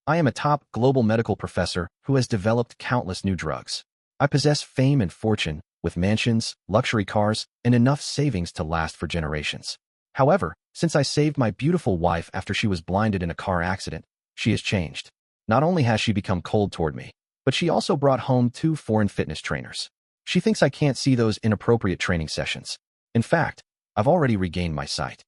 I am a top global medical professor who has developed countless new drugs. I possess fame and fortune, with mansions, luxury cars, and enough savings to last for generations. However, since I saved my beautiful wife after she was blinded in a car accident, she has changed. Not only has she become cold toward me, but she also brought home 2 foreign fitness trainers. She thinks I can't see those inappropriate training sessions. In fact, I've already regained my sight.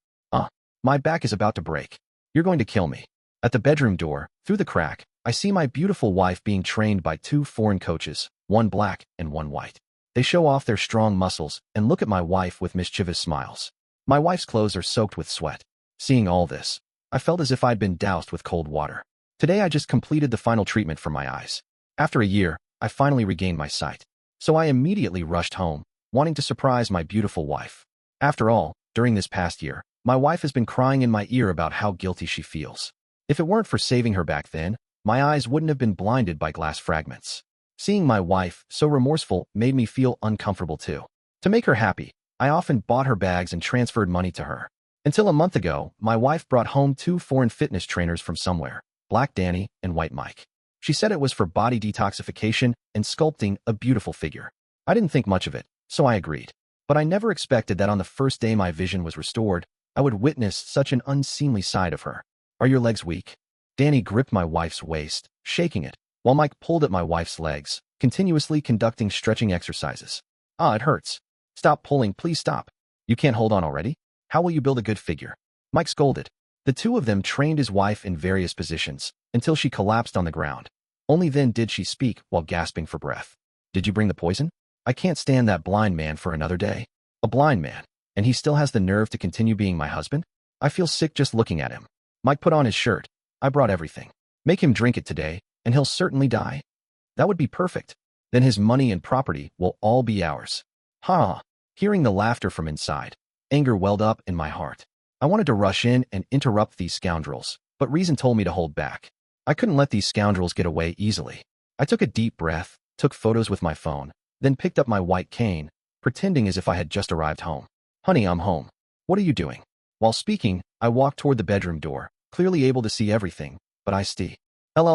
My back is about to break. You're going to kill me. At the bedroom door, through the crack, I see my beautiful wife being trained by 2 foreign coaches, one black and one white. They show off their strong muscles and look at my wife with mischievous smiles. My wife's clothes are soaked with sweat. Seeing all this, I felt as if I'd been doused with cold water. Today I just completed the final treatment for my eyes. After a year, I finally regained my sight. So I immediately rushed home, wanting to surprise my beautiful wife. After all, during this past year, my wife has been crying in my ear about how guilty she feels. If it weren't for saving her back then, my eyes wouldn't have been blinded by glass fragments. Seeing my wife so remorseful made me feel uncomfortable too. To make her happy, I often bought her bags and transferred money to her. Until a month ago, my wife brought home 2 foreign fitness trainers from somewhere, Black Danny and White Mike. She said it was for body detoxification and sculpting a beautiful figure. I didn't think much of it, so I agreed. But I never expected that on the first day my vision was restored, I would witness such an unseemly side of her. Are your legs weak? Danny gripped my wife's waist, shaking it, while Mike pulled at my wife's legs, continuously conducting stretching exercises. It hurts. Stop pulling, please stop. You can't hold on already? How will you build a good figure? Mike scolded. The 2 of them trained his wife in various positions, until she collapsed on the ground. Only then did she speak while gasping for breath. Did you bring the poison? I can't stand that blind man for another day. A blind man, and he still has the nerve to continue being my husband? I feel sick just looking at him. Mike put on his shirt. I brought everything. Make him drink it today, and he'll certainly die. That would be perfect. Then his money and property will all be ours. Ha! Hearing the laughter from inside, anger welled up in my heart. I wanted to rush in and interrupt these scoundrels, but reason told me to hold back. I couldn't let these scoundrels get away easily. I took a deep breath, took photos with my phone, then picked up my white cane, pretending as if I had just arrived home. Honey, I'm home. What are you doing? While speaking, I walked toward the bedroom door, clearly able to see everything, but I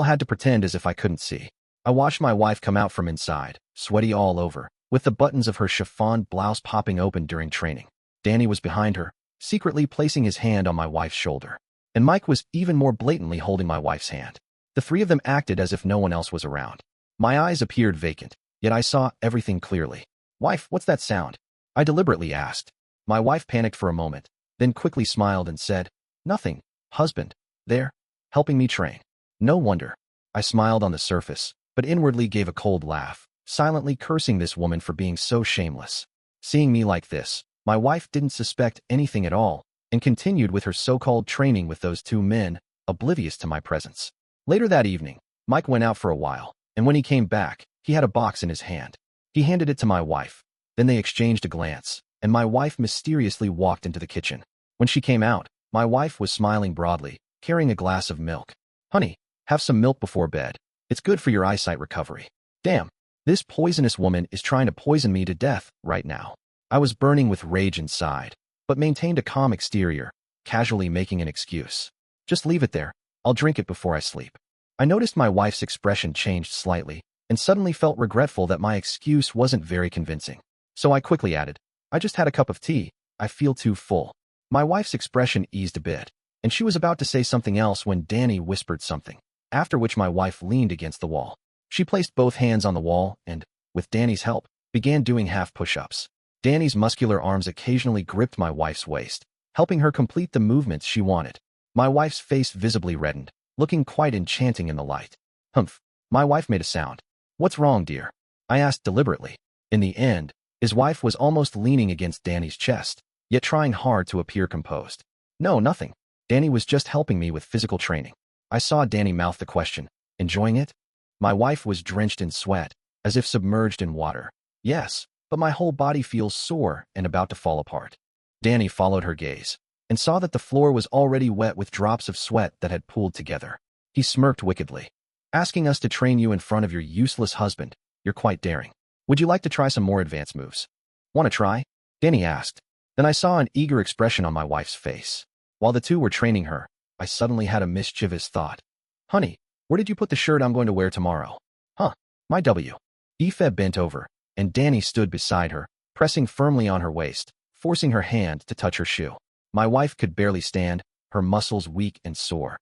had to pretend as if I couldn't see. I watched my wife come out from inside, sweaty all over, with the buttons of her chiffon blouse popping open during training. Danny was behind her, secretly placing his hand on my wife's shoulder. And Mike was even more blatantly holding my wife's hand. The 3 of them acted as if no one else was around. My eyes appeared vacant, yet I saw everything clearly. Wife, what's that sound? I deliberately asked. My wife panicked for a moment, then quickly smiled and said, Nothing, husband. There, helping me train. No wonder. I smiled on the surface, but inwardly gave a cold laugh, silently cursing this woman for being so shameless. Seeing me like this, my wife didn't suspect anything at all, and continued with her so-called training with those 2 men, oblivious to my presence. Later that evening, Mike went out for a while, and when he came back, he had a box in his hand. He handed it to my wife. Then they exchanged a glance, and my wife mysteriously walked into the kitchen. When she came out, my wife was smiling broadly, carrying a glass of milk. Honey, have some milk before bed. It's good for your eyesight recovery. Damn, this poisonous woman is trying to poison me to death right now. I was burning with rage inside, but maintained a calm exterior, casually making an excuse. Just leave it there. I'll drink it before I sleep. I noticed my wife's expression changed slightly, and suddenly felt regretful that my excuse wasn't very convincing. So I quickly added, I just had a cup of tea. I feel too full. My wife's expression eased a bit, and she was about to say something else when Danny whispered something, after which my wife leaned against the wall. She placed both hands on the wall and, with Danny's help, began doing half push-ups. Danny's muscular arms occasionally gripped my wife's waist, helping her complete the movements she wanted. My wife's face visibly reddened, looking quite enchanting in the light. Humph. My wife made a sound. What's wrong, dear? I asked deliberately. In the end, his wife was almost leaning against Danny's chest, yet trying hard to appear composed. No, nothing. Danny was just helping me with physical training. I saw Danny mouth the question. Enjoying it? My wife was drenched in sweat, as if submerged in water. Yes, but my whole body feels sore and about to fall apart. Danny followed her gaze, and saw that the floor was already wet with drops of sweat that had pooled together. He smirked wickedly. Asking us to train you in front of your useless husband, you're quite daring. Would you like to try some more advanced moves? Want to try? Danny asked. Then I saw an eager expression on my wife's face. While the 2 were training her, I suddenly had a mischievous thought. Honey, Where did you put the shirt I'm going to wear tomorrow? Huh, my W. Aoife bent over, and Danny stood beside her, pressing firmly on her waist, forcing her hand to touch her shoe. My wife could barely stand, her muscles weak and sore.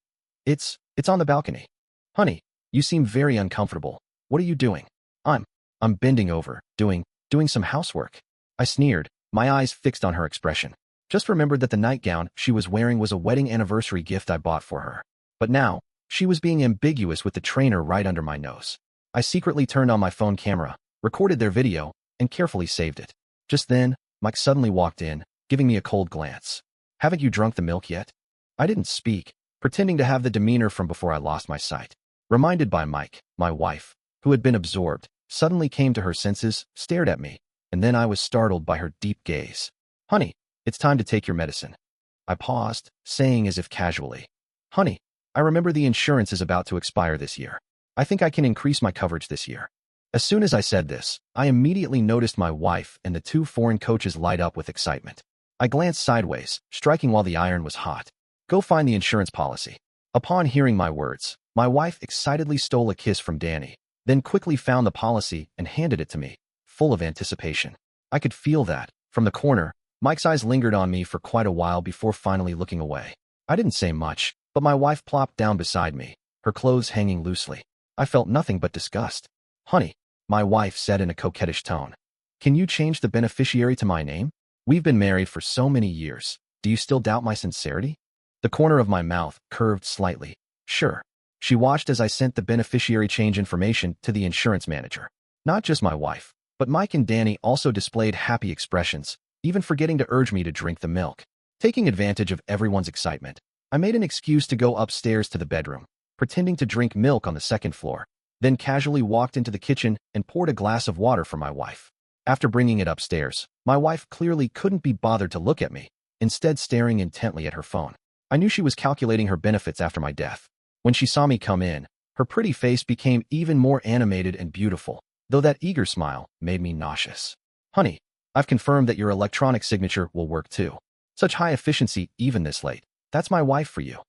It's on the balcony. Honey, you seem very uncomfortable. What are you doing? I'm bending over, doing some housework. I sneered, my eyes fixed on her expression. Just remembered that the nightgown she was wearing was a wedding anniversary gift I bought for her. But now, she was being ambiguous with the trainer right under my nose. I secretly turned on my phone camera, recorded their video, and carefully saved it. Just then, Mike suddenly walked in, giving me a cold glance. Haven't you drunk the milk yet? I didn't speak, pretending to have the demeanor from before I lost my sight. Reminded by Mike, my wife, who had been absorbed, suddenly came to her senses, stared at me, and then I was startled by her deep gaze. Honey, it's time to take your medicine. I paused, saying as if casually. Honey, I remember the insurance is about to expire this year. I think I can increase my coverage this year. As soon as I said this, I immediately noticed my wife and the two foreign coaches light up with excitement. I glanced sideways, striking while the iron was hot. Go find the insurance policy. Upon hearing my words, my wife excitedly stole a kiss from Danny, then quickly found the policy and handed it to me, full of anticipation. I could feel that, from the corner, Mike's eyes lingered on me for quite a while before finally looking away. I didn't say much, but my wife plopped down beside me, her clothes hanging loosely. I felt nothing but disgust. Honey, my wife said in a coquettish tone. Can you change the beneficiary to my name? We've been married for so many years. Do you still doubt my sincerity? The corner of my mouth curved slightly. Sure. She watched as I sent the beneficiary change information to the insurance manager. Not just my wife, but Mike and Danny also displayed happy expressions, even forgetting to urge me to drink the milk. Taking advantage of everyone's excitement, I made an excuse to go upstairs to the bedroom, pretending to drink milk on the second floor, then casually walked into the kitchen and poured a glass of water for my wife. After bringing it upstairs, my wife clearly couldn't be bothered to look at me, instead staring intently at her phone. I knew she was calculating her benefits after my death. When she saw me come in, her pretty face became even more animated and beautiful, though that eager smile made me nauseous. Honey, I've confirmed that your electronic signature will work too. Such high efficiency even this late. That's my wife for you.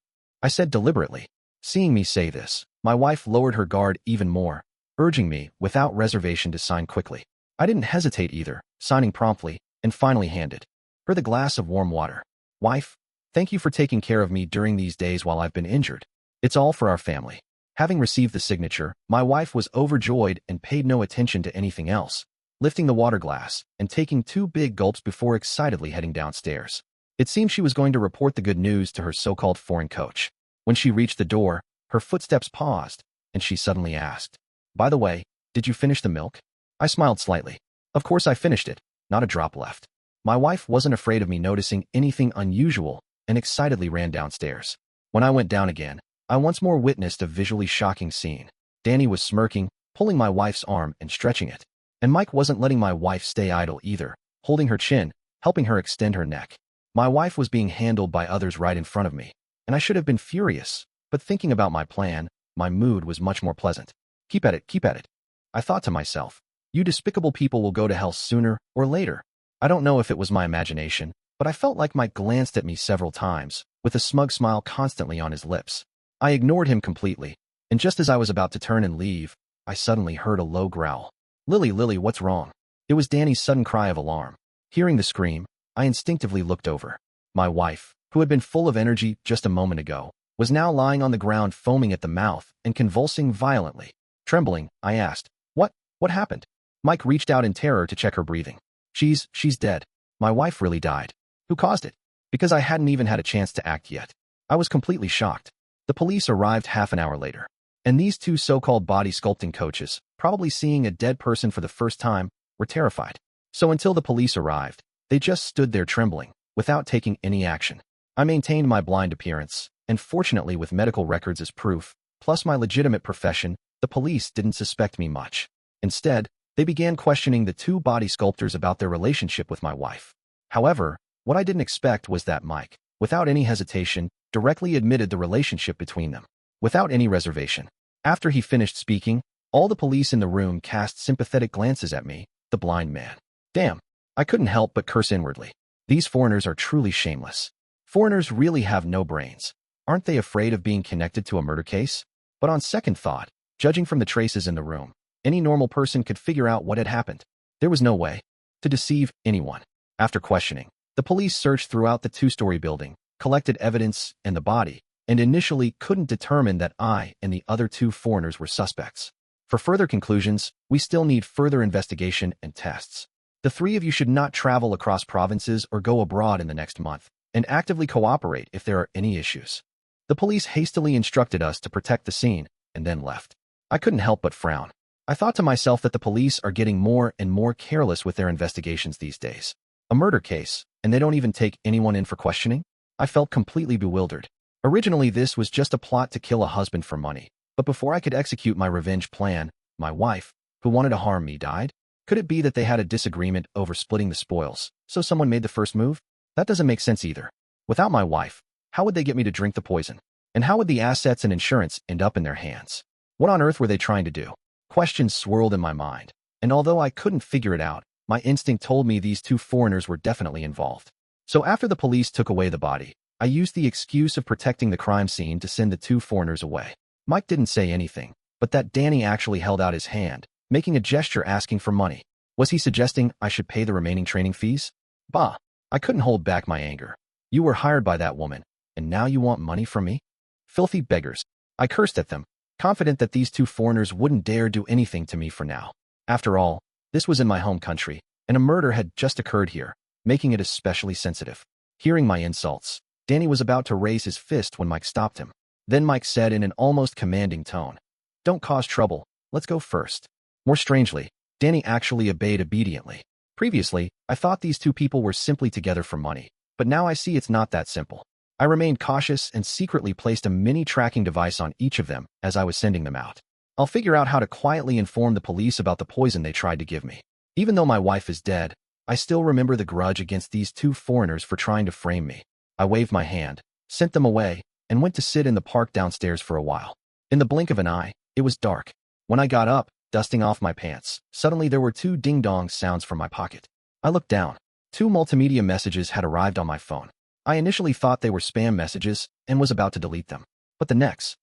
I said deliberately. Seeing me say this, my wife lowered her guard even more, urging me, without reservation, to sign quickly. I didn't hesitate either, signing promptly, and finally handed her the glass of warm water. Wife, thank you for taking care of me during these days while I've been injured. It's all for our family. Having received the signature, my wife was overjoyed and paid no attention to anything else, lifting the water glass and taking 2 big gulps before excitedly heading downstairs. It seemed she was going to report the good news to her so-called foreign coach. When she reached the door, her footsteps paused, and she suddenly asked, By the way, did you finish the milk? I smiled slightly. Of course I finished it, not a drop left. My wife wasn't afraid of me noticing anything unusual and excitedly ran downstairs. When I went down again, I once more witnessed a visually shocking scene. Danny was smirking, pulling my wife's arm and stretching it. And Mike wasn't letting my wife stay idle either, holding her chin, helping her extend her neck. My wife was being handled by others right in front of me, and I should have been furious, but thinking about my plan, my mood was much more pleasant. Keep at it. I thought to myself, you despicable people will go to hell sooner or later. I don't know if it was my imagination, but I felt like Mike glanced at me several times, with a smug smile constantly on his lips. I ignored him completely, and just as I was about to turn and leave, I suddenly heard a low growl. Lily, what's wrong? It was Danny's sudden cry of alarm. Hearing the scream, I instinctively looked over. My wife, who had been full of energy just a moment ago, was now lying on the ground foaming at the mouth and convulsing violently. Trembling, I asked, What happened? Mike reached out in terror to check her breathing. She's dead. My wife really died. Who caused it? Because I hadn't even had a chance to act yet. I was completely shocked. The police arrived half an hour later, and these 2 so-called body sculpting coaches, probably seeing a dead person for the first time, were terrified. So until the police arrived, they just stood there trembling, without taking any action. I maintained my blind appearance, and fortunately with medical records as proof, plus my legitimate profession, the police didn't suspect me much. Instead, they began questioning the 2 body sculptors about their relationship with my wife. However, what I didn't expect was that Mike, without any hesitation, directly admitted the relationship between them, without any reservation. After he finished speaking, all the police in the room cast sympathetic glances at me, the blind man. Damn, I couldn't help but curse inwardly. These foreigners are truly shameless. Foreigners really have no brains. Aren't they afraid of being connected to a murder case? But on second thought, judging from the traces in the room, any normal person could figure out what had happened. There was no way to deceive anyone. After questioning, the police searched throughout the two-story building, collected evidence and the body, and initially couldn't determine that I and the other two foreigners were suspects. For further conclusions, we still need further investigation and tests. The three of you should not travel across provinces or go abroad in the next month, and actively cooperate if there are any issues. The police hastily instructed us to protect the scene, and then left. I couldn't help but frown. I thought to myself that the police are getting more and more careless with their investigations these days. A murder case, and they don't even take anyone in for questioning? I felt completely bewildered. Originally, this was just a plot to kill a husband for money, but before I could execute my revenge plan, my wife, who wanted to harm me, died? Could it be that they had a disagreement over splitting the spoils, so someone made the first move? That doesn't make sense either. Without my wife, how would they get me to drink the poison? And how would the assets and insurance end up in their hands? What on earth were they trying to do? Questions swirled in my mind, and although I couldn't figure it out, my instinct told me these two foreigners were definitely involved. So after the police took away the body, I used the excuse of protecting the crime scene to send the two foreigners away. Mike didn't say anything, but that Danny actually held out his hand, making a gesture asking for money. Was he suggesting I should pay the remaining training fees? Bah! I couldn't hold back my anger. You were hired by that woman, and now you want money from me? Filthy beggars. I cursed at them, confident that these two foreigners wouldn't dare do anything to me for now. After all, this was in my home country, and a murder had just occurred here, making it especially sensitive. Hearing my insults, Danny was about to raise his fist when Mike stopped him. Then Mike said in an almost commanding tone, "Don't cause trouble, let's go first." More strangely, Danny actually obeyed obediently. Previously, I thought these two people were simply together for money, but now I see it's not that simple. I remained cautious and secretly placed a mini tracking device on each of them as I was sending them out. I'll figure out how to quietly inform the police about the poison they tried to give me. Even though my wife is dead, I still remember the grudge against these two foreigners for trying to frame me. I waved my hand, sent them away, and went to sit in the park downstairs for a while. In the blink of an eye, it was dark. When I got up, dusting off my pants, suddenly there were two ding-dong sounds from my pocket. I looked down. Two multimedia messages had arrived on my phone. I initially thought they were spam messages and was about to delete them. But the next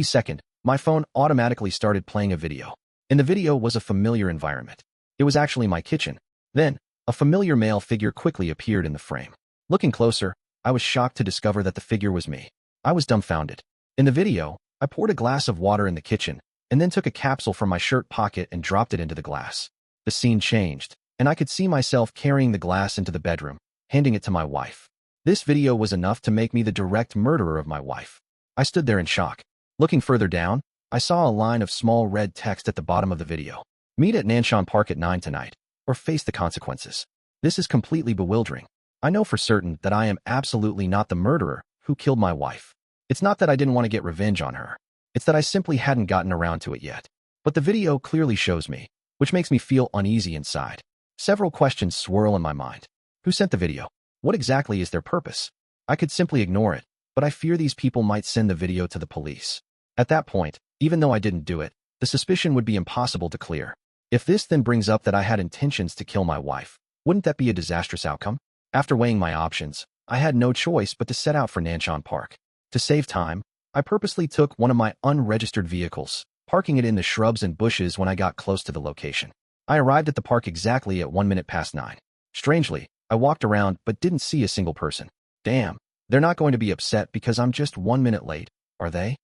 second, my phone automatically started playing a video. In the video was a familiar environment. It was actually my kitchen. Then, a familiar male figure quickly appeared in the frame. Looking closer, I was shocked to discover that the figure was me. I was dumbfounded. In the video, I poured a glass of water in the kitchen, and then took a capsule from my shirt pocket and dropped it into the glass. The scene changed, and I could see myself carrying the glass into the bedroom, handing it to my wife. This video was enough to make me the direct murderer of my wife. I stood there in shock. Looking further down, I saw a line of small red text at the bottom of the video. Meet at Nanshan Park at 9 tonight, or face the consequences. This is completely bewildering. I know for certain that I am absolutely not the murderer who killed my wife. It's not that I didn't want to get revenge on her. It's that I simply hadn't gotten around to it yet. But the video clearly shows me, which makes me feel uneasy inside. Several questions swirl in my mind. Who sent the video? What exactly is their purpose? I could simply ignore it, but I fear these people might send the video to the police. At that point, even though I didn't do it, the suspicion would be impossible to clear. If this then brings up that I had intentions to kill my wife, wouldn't that be a disastrous outcome? After weighing my options, I had no choice but to set out for Nanshan Park. To save time, I purposely took one of my unregistered vehicles, parking it in the shrubs and bushes when I got close to the location. I arrived at the park exactly at 1 minute past 9. Strangely, I walked around but didn't see a single person. Damn, they're not going to be upset because I'm just 1 minute late, are they?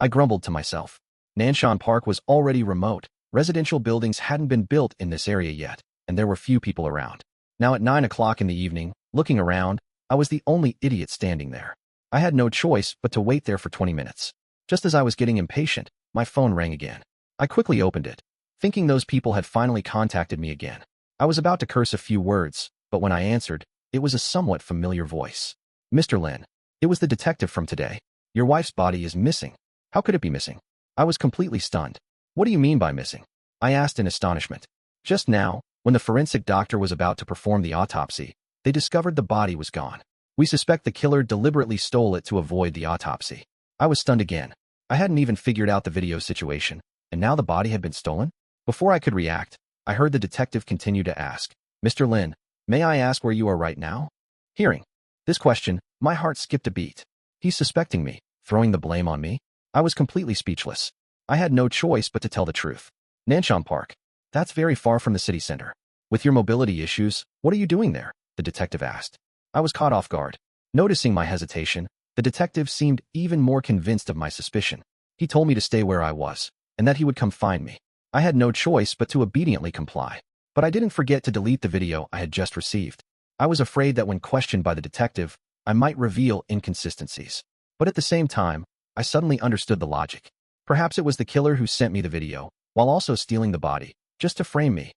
I grumbled to myself. Nanshan Park was already remote. Residential buildings hadn't been built in this area yet, and there were few people around. Now at 9 o'clock in the evening, looking around, I was the only idiot standing there. I had no choice but to wait there for 20 minutes. Just as I was getting impatient, my phone rang again. I quickly opened it, thinking those people had finally contacted me again. I was about to curse a few words, but when I answered, it was a somewhat familiar voice. Mr. Lin, it was the detective from today. Your wife's body is missing. How could it be missing? I was completely stunned. What do you mean by missing? I asked in astonishment. Just now, when the forensic doctor was about to perform the autopsy, they discovered the body was gone. We suspect the killer deliberately stole it to avoid the autopsy. I was stunned again. I hadn't even figured out the video situation, and now the body had been stolen? Before I could react, I heard the detective continue to ask, Mr. Lin, may I ask where you are right now? Hearing this question, my heart skipped a beat. He's suspecting me, throwing the blame on me? I was completely speechless. I had no choice but to tell the truth. Nanshan Park. That's very far from the city center. With your mobility issues, what are you doing there? The detective asked. I was caught off guard. Noticing my hesitation, the detective seemed even more convinced of my suspicion. He told me to stay where I was, and that he would come find me. I had no choice but to obediently comply. But I didn't forget to delete the video I had just received. I was afraid that when questioned by the detective, I might reveal inconsistencies. But at the same time, I suddenly understood the logic. Perhaps it was the killer who sent me the video, while also stealing the body, just to frame me.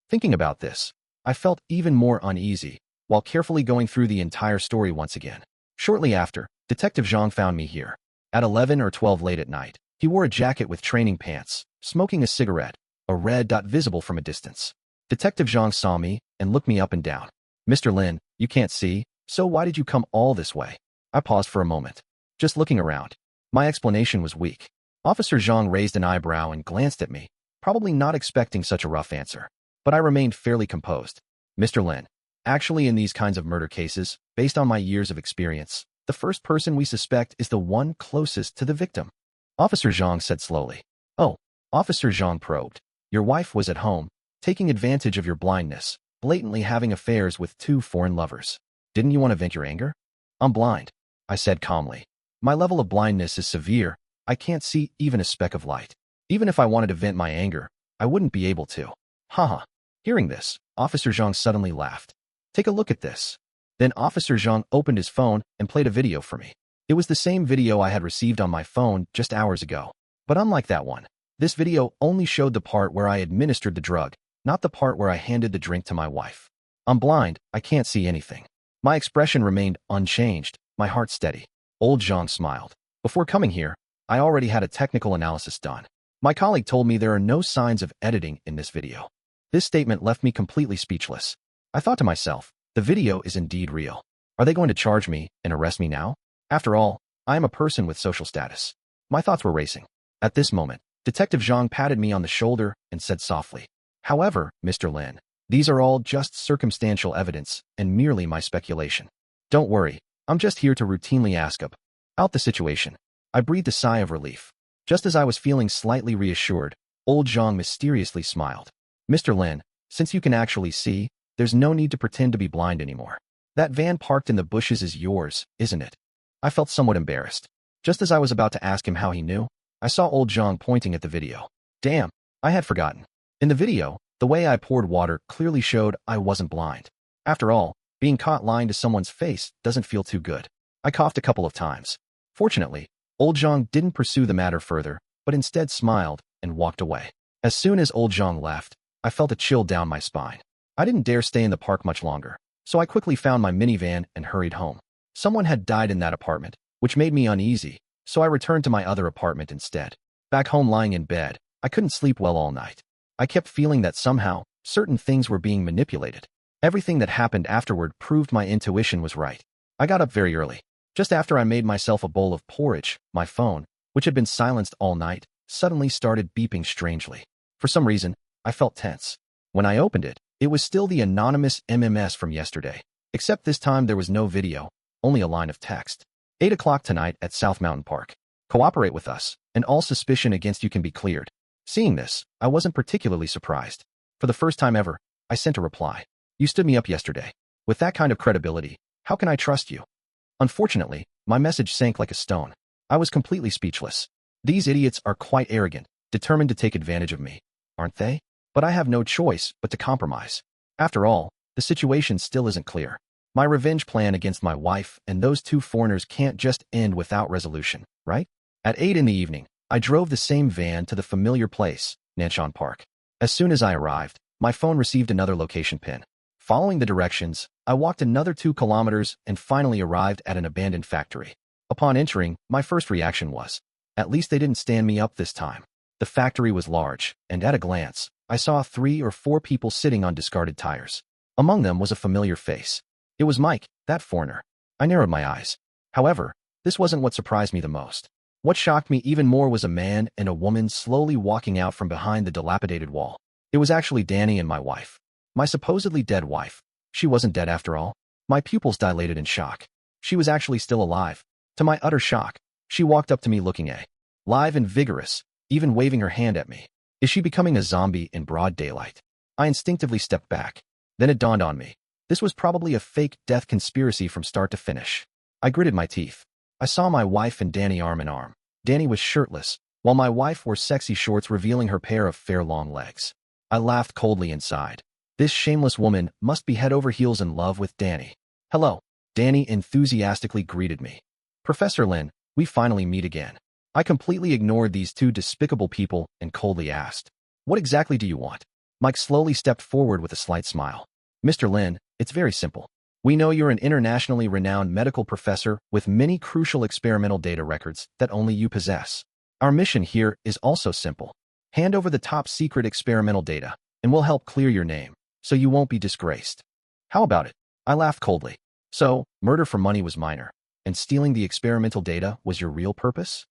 Thinking about this, I felt even more uneasy, while carefully going through the entire story once again. Shortly after, Detective Zhang found me here. At 11 or 12 late at night, he wore a jacket with training pants, smoking a cigarette, a red dot visible from a distance. Detective Zhang saw me and looked me up and down. Mr. Lin, you can't see, so why did you come all this way? I paused for a moment, just looking around. My explanation was weak. Officer Zhang raised an eyebrow and glanced at me, probably not expecting such a rough answer. But I remained fairly composed. Mr. Lin, actually in these kinds of murder cases, based on my years of experience, the first person we suspect is the one closest to the victim. Officer Zhang said slowly. Oh, Officer Zhang probed. Your wife was at home, taking advantage of your blindness, blatantly having affairs with two foreign lovers. Didn't you want to vent your anger? I'm blind, I said calmly. My level of blindness is severe. I can't see even a speck of light. Even if I wanted to vent my anger, I wouldn't be able to. Haha. Hearing this, Officer Zhang suddenly laughed. Take a look at this. Then Officer Zhang opened his phone and played a video for me. It was the same video I had received on my phone just hours ago. But unlike that one, this video only showed the part where I administered the drug, not the part where I handed the drink to my wife. I'm blind, I can't see anything. My expression remained unchanged, my heart steady. Old Zhang smiled. Before coming here, I already had a technical analysis done. My colleague told me there are no signs of editing in this video. This statement left me completely speechless. I thought to myself, the video is indeed real. Are they going to charge me and arrest me now? After all, I am a person with social status. My thoughts were racing. At this moment, Detective Zhang patted me on the shoulder and said softly, However, Mr. Lin, these are all just circumstantial evidence and merely my speculation. Don't worry, I'm just here to routinely ask about the situation. I breathed a sigh of relief. Just as I was feeling slightly reassured, old Zhang mysteriously smiled. Mr. Lin, since you can actually see, there's no need to pretend to be blind anymore. That van parked in the bushes is yours, isn't it? I felt somewhat embarrassed. Just as I was about to ask him how he knew, I saw old Zhang pointing at the video. Damn, I had forgotten. In the video, the way I poured water clearly showed I wasn't blind. After all, being caught lying to someone's face doesn't feel too good. I coughed a couple of times. Fortunately, old Zhang didn't pursue the matter further, but instead smiled and walked away. As soon as old Zhang left, I felt a chill down my spine. I didn't dare stay in the park much longer, so I quickly found my minivan and hurried home. Someone had died in that apartment, which made me uneasy, so I returned to my other apartment instead. Back home lying in bed, I couldn't sleep well all night. I kept feeling that somehow, certain things were being manipulated. Everything that happened afterward proved my intuition was right. I got up very early. Just after I made myself a bowl of porridge, my phone, which had been silenced all night, suddenly started beeping strangely. For some reason, I felt tense. When I opened it, it was still the anonymous MMS from yesterday, except this time there was no video, only a line of text. 8 o'clock tonight at South Mountain Park. Cooperate with us, and all suspicion against you can be cleared. Seeing this, I wasn't particularly surprised. For the first time ever, I sent a reply. You stood me up yesterday. With that kind of credibility, how can I trust you? Unfortunately, my message sank like a stone. I was completely speechless. These idiots are quite arrogant, determined to take advantage of me, aren't they? But I have no choice but to compromise. After all, the situation still isn't clear. My revenge plan against my wife and those two foreigners can't just end without resolution, right? At 8 in the evening, I drove the same van to the familiar place, Nanshan Park. As soon as I arrived, my phone received another location pin. Following the directions, I walked another 2 kilometers and finally arrived at an abandoned factory. Upon entering, my first reaction was, at least they didn't stand me up this time. The factory was large, and at a glance, I saw 3 or 4 people sitting on discarded tires. Among them was a familiar face. It was Mike, that foreigner. I narrowed my eyes. However, this wasn't what surprised me the most. What shocked me even more was a man and a woman slowly walking out from behind the dilapidated wall. It was actually Danny and my wife. My supposedly dead wife. She wasn't dead after all. My pupils dilated in shock. She was actually still alive. To my utter shock, she walked up to me looking live and vigorous, even waving her hand at me. Is she becoming a zombie in broad daylight? I instinctively stepped back. Then it dawned on me. This was probably a fake death conspiracy from start to finish. I gritted my teeth. I saw my wife and Danny arm in arm. Danny was shirtless, while my wife wore sexy shorts revealing her pair of fair long legs. I laughed coldly inside. This shameless woman must be head over heels in love with Danny. Hello. Danny enthusiastically greeted me. Professor Lin, we finally meet again. I completely ignored these two despicable people and coldly asked, what exactly do you want? Mike slowly stepped forward with a slight smile. Mr. Lin, it's very simple. We know you're an internationally renowned medical professor with many crucial experimental data records that only you possess. Our mission here is also simple. Hand over the top secret experimental data, and we'll help clear your name, so you won't be disgraced. How about it? I laughed coldly. So, murder for money was minor, and stealing the experimental data was your real purpose?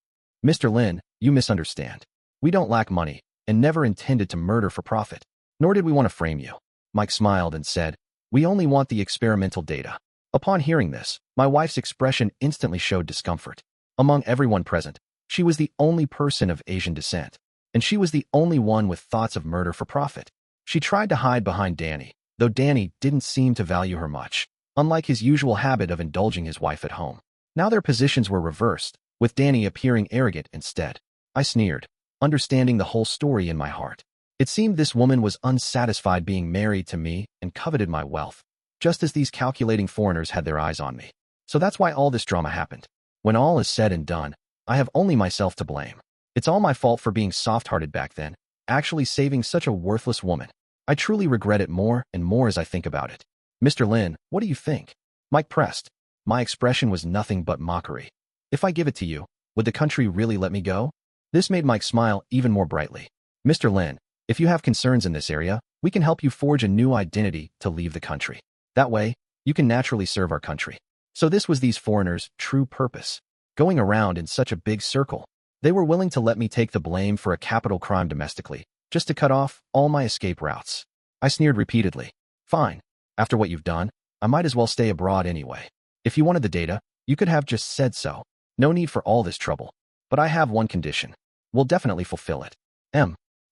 Mr. Lin, you misunderstand. We don't lack money, and never intended to murder for profit, nor did we want to frame you. Mike smiled and said, we only want the experimental data. Upon hearing this, my wife's expression instantly showed discomfort. Among everyone present, she was the only person of Asian descent, and she was the only one with thoughts of murder for profit. She tried to hide behind Danny, though Danny didn't seem to value her much, unlike his usual habit of indulging his wife at home. Now their positions were reversed, with Danny appearing arrogant instead. I sneered, understanding the whole story in my heart. It seemed this woman was unsatisfied being married to me and coveted my wealth, just as these calculating foreigners had their eyes on me. So that's why all this drama happened. When all is said and done, I have only myself to blame. It's all my fault for being soft-hearted back then, actually saving such a worthless woman. I truly regret it more and more as I think about it. Mr. Lin, what do you think? Mike pressed. My expression was nothing but mockery. If I give it to you, would the country really let me go? This made Mike smile even more brightly. Mr. Lin, if you have concerns in this area, we can help you forge a new identity to leave the country. That way, you can naturally serve our country. So this was these foreigners' true purpose. Going around in such a big circle, they were willing to let me take the blame for a capital crime domestically, just to cut off all my escape routes. I sneered repeatedly. Fine. After what you've done, I might as well stay abroad anyway. If you wanted the data, you could have just said so. No need for all this trouble. But I have one condition. We'll definitely fulfill it.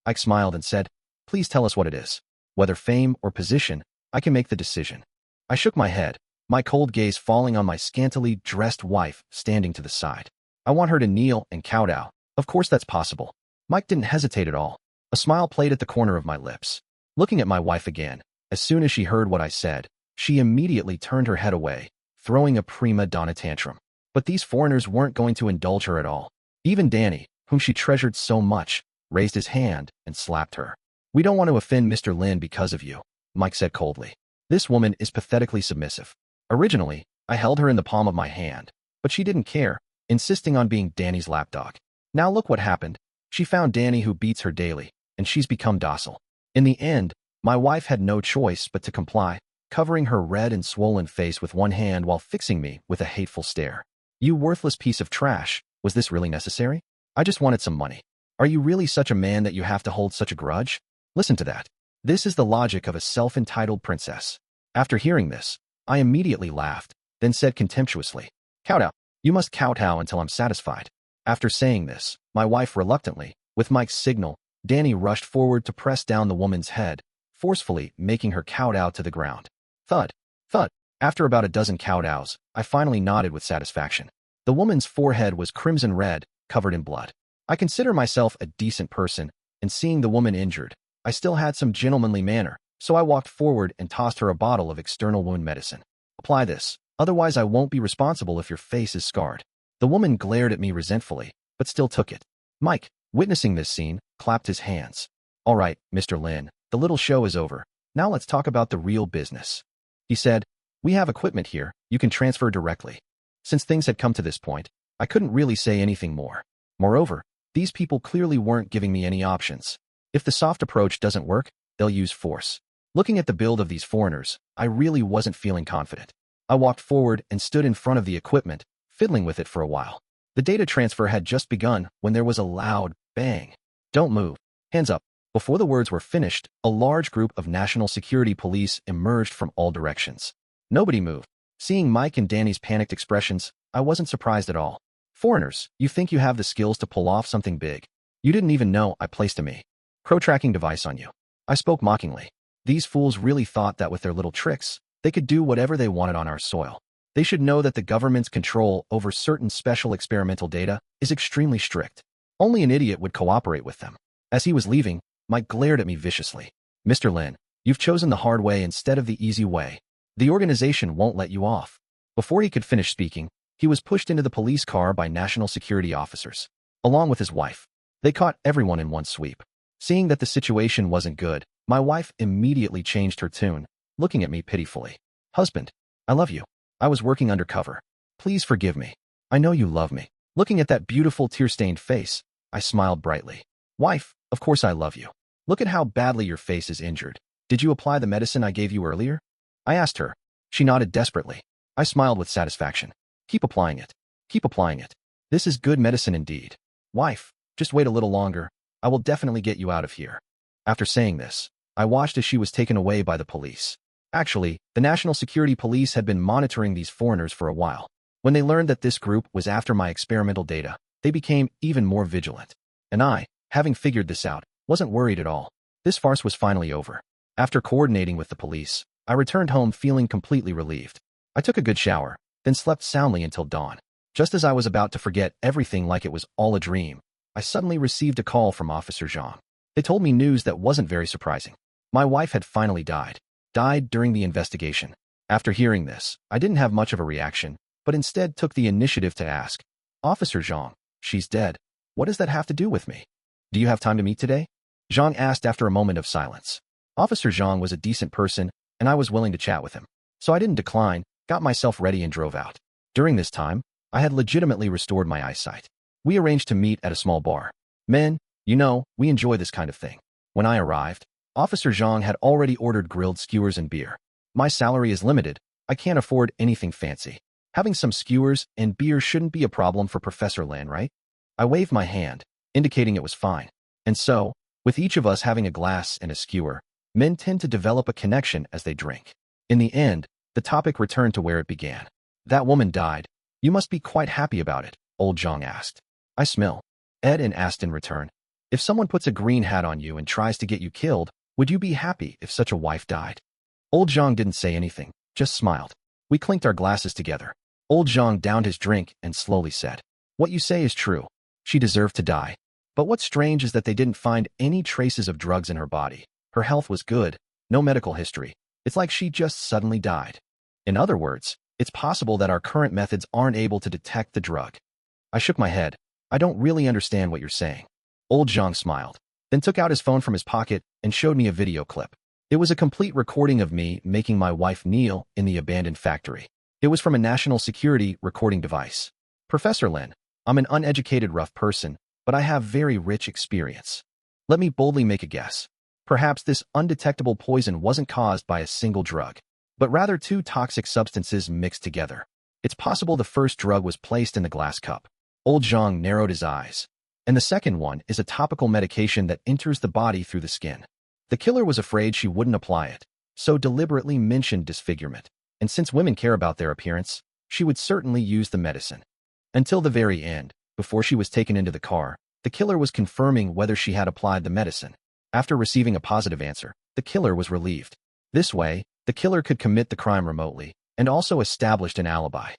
Ike smiled and said, please tell us what it is. Whether fame or position, I can make the decision. I shook my head, my cold gaze falling on my scantily dressed wife standing to the side. I want her to kneel and kowtow. Of course that's possible. Mike didn't hesitate at all. A smile played at the corner of my lips. Looking at my wife again, as soon as she heard what I said, she immediately turned her head away, throwing a prima donna tantrum. But these foreigners weren't going to indulge her at all. Even Danny, whom she treasured so much, raised his hand and slapped her. We don't want to offend Mr. Lin because of you, Mike said coldly. This woman is pathetically submissive. Originally, I held her in the palm of my hand, but she didn't care, insisting on being Danny's lapdog. Now look what happened. She found Danny who beats her daily, and she's become docile. In the end, my wife had no choice but to comply, covering her red and swollen face with one hand while fixing me with a hateful stare. You worthless piece of trash, was this really necessary? I just wanted some money. Are you really such a man that you have to hold such a grudge? Listen to that. This is the logic of a self-entitled princess. After hearing this, I immediately laughed, then said contemptuously, kowtow. You must kowtow until I'm satisfied. After saying this, my wife reluctantly, with Mike's signal, Danny rushed forward to press down the woman's head, forcefully making her kowtow to the ground. Thud, thud. After about a dozen kowtows, I finally nodded with satisfaction. The woman's forehead was crimson red, covered in blood. I consider myself a decent person, and seeing the woman injured, I still had some gentlemanly manner, so I walked forward and tossed her a bottle of external wound medicine. Apply this, otherwise I won't be responsible if your face is scarred. The woman glared at me resentfully, but still took it. Mike, witnessing this scene, clapped his hands. All right, Mr. Lin, the little show is over. Now let's talk about the real business. He said, we have equipment here, you can transfer directly. Since things had come to this point, I couldn't really say anything more. Moreover, these people clearly weren't giving me any options. If the soft approach doesn't work, they'll use force. Looking at the build of these foreigners, I really wasn't feeling confident. I walked forward and stood in front of the equipment, fiddling with it for a while. The data transfer had just begun when there was a loud bang. Don't move. Hands up. Before the words were finished, a large group of national security police emerged from all directions. Nobody moved. Seeing Mike and Danny's panicked expressions, I wasn't surprised at all. Foreigners, you think you have the skills to pull off something big. You didn't even know I placed a crow tracking device on you. I spoke mockingly. These fools really thought that with their little tricks, they could do whatever they wanted on our soil. They should know that the government's control over certain special experimental data is extremely strict. Only an idiot would cooperate with them. As he was leaving, Mike glared at me viciously. Mr. Lin, you've chosen the hard way instead of the easy way. The organization won't let you off. Before he could finish speaking, he was pushed into the police car by national security officers, along with his wife. They caught everyone in one sweep. Seeing that the situation wasn't good, my wife immediately changed her tune, looking at me pitifully. Husband, I love you. I was working undercover. Please forgive me. I know you love me. Looking at that beautiful tear-stained face, I smiled brightly. Wife, of course I love you. Look at how badly your face is injured. Did you apply the medicine I gave you earlier? I asked her. She nodded desperately. I smiled with satisfaction. Keep applying it. Keep applying it. This is good medicine indeed. Wife, just wait a little longer. I will definitely get you out of here. After saying this, I watched as she was taken away by the police. Actually, the National Security Police had been monitoring these foreigners for a while. When they learned that this group was after my experimental data, they became even more vigilant. And I, having figured this out, wasn't worried at all. This farce was finally over. After coordinating with the police, I returned home feeling completely relieved. I took a good shower, then slept soundly until dawn. Just as I was about to forget everything like it was all a dream, I suddenly received a call from Officer Zhang. They told me news that wasn't very surprising. My wife had finally died during the investigation. After hearing this, I didn't have much of a reaction, but instead took the initiative to ask, Officer Zhang, she's dead. What does that have to do with me? Do you have time to meet today? Zhang asked after a moment of silence. Officer Zhang was a decent person, and I was willing to chat with him. So I didn't decline, got myself ready and drove out. During this time, I had legitimately restored my eyesight. We arranged to meet at a small bar. Men, you know, we enjoy this kind of thing. When I arrived, Officer Zhang had already ordered grilled skewers and beer. My salary is limited. I can't afford anything fancy. Having some skewers and beer shouldn't be a problem for Professor Lin, right? I waved my hand, indicating it was fine. And so, with each of us having a glass and a skewer, men tend to develop a connection as they drink. In the end, the topic returned to where it began. That woman died. You must be quite happy about it, old Zhang asked. I smiled. Ed and asked in return, if someone puts a green hat on you and tries to get you killed, would you be happy if such a wife died? Old Zhang didn't say anything, just smiled. We clinked our glasses together. Old Zhang downed his drink and slowly said, what you say is true. She deserved to die. But what's strange is that they didn't find any traces of drugs in her body. Her health was good, no medical history. It's like she just suddenly died. In other words, it's possible that our current methods aren't able to detect the drug. I shook my head. I don't really understand what you're saying. Old Zhang smiled, then took out his phone from his pocket and showed me a video clip. It was a complete recording of me making my wife kneel in the abandoned factory. It was from a national security recording device. Professor Lin, I'm an uneducated rough person, but I have very rich experience. Let me boldly make a guess. Perhaps this undetectable poison wasn't caused by a single drug, but rather two toxic substances mixed together. It's possible the first drug was placed in the glass cup. Old Zhang narrowed his eyes. And the second one is a topical medication that enters the body through the skin. The killer was afraid she wouldn't apply it, so deliberately mentioned disfigurement. And since women care about their appearance, she would certainly use the medicine. Until the very end, before she was taken into the car, the killer was confirming whether she had applied the medicine. After receiving a positive answer, the killer was relieved. This way, the killer could commit the crime remotely and also established an alibi.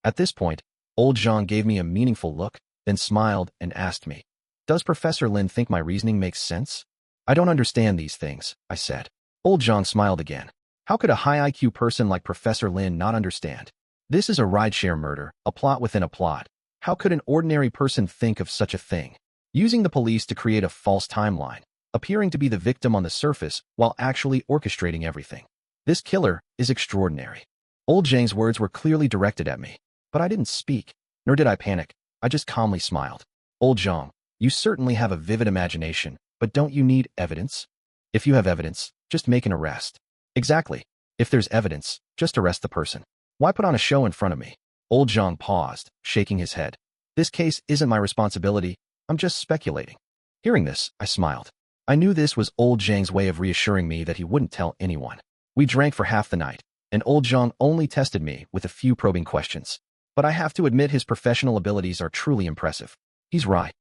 At this point, old Zhang gave me a meaningful look, then smiled and asked me, does Professor Lin think my reasoning makes sense? I don't understand these things, I said. Old Zhang smiled again. How could a high IQ person like Professor Lin not understand? This is a rideshare murder, a plot within a plot. How could an ordinary person think of such a thing? Using the police to create a false timeline, appearing to be the victim on the surface while actually orchestrating everything. This killer is extraordinary. Old Zhang's words were clearly directed at me, but I didn't speak, nor did I panic. I just calmly smiled. Old Zhang, you certainly have a vivid imagination, but don't you need evidence? If you have evidence, just make an arrest. Exactly. If there's evidence, just arrest the person. Why put on a show in front of me? Old Zhang paused, shaking his head. This case isn't my responsibility. I'm just speculating. Hearing this, I smiled. I knew this was Old Zhang's way of reassuring me that he wouldn't tell anyone. We drank for half the night, and Old Zhang only tested me with a few probing questions. but I have to admit his professional abilities are truly impressive. He's right.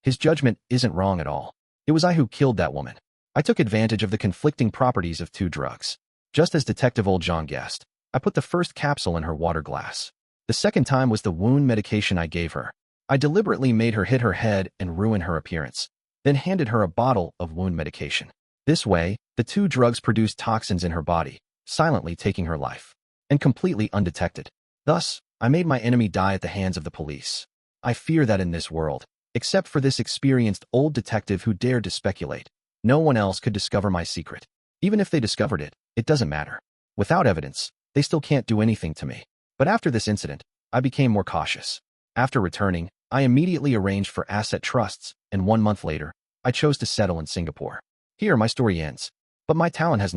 His judgment isn't wrong at all. It was I who killed that woman. I took advantage of the conflicting properties of two drugs. Just as Detective Old John guessed, I put the first capsule in her water glass. The second time was the wound medication I gave her. I deliberately made her hit her head and ruin her appearance, then handed her a bottle of wound medication. This way, the two drugs produced toxins in her body, silently taking her life, and completely undetected. Thus, I made my enemy die at the hands of the police. I fear that in this world, except for this experienced old detective who dared to speculate, no one else could discover my secret. Even if they discovered it, it doesn't matter. Without evidence, they still can't do anything to me. But after this incident, I became more cautious. After returning, I immediately arranged for asset trusts, and 1 month later, I chose to settle in Singapore. Here my story ends, but my talent has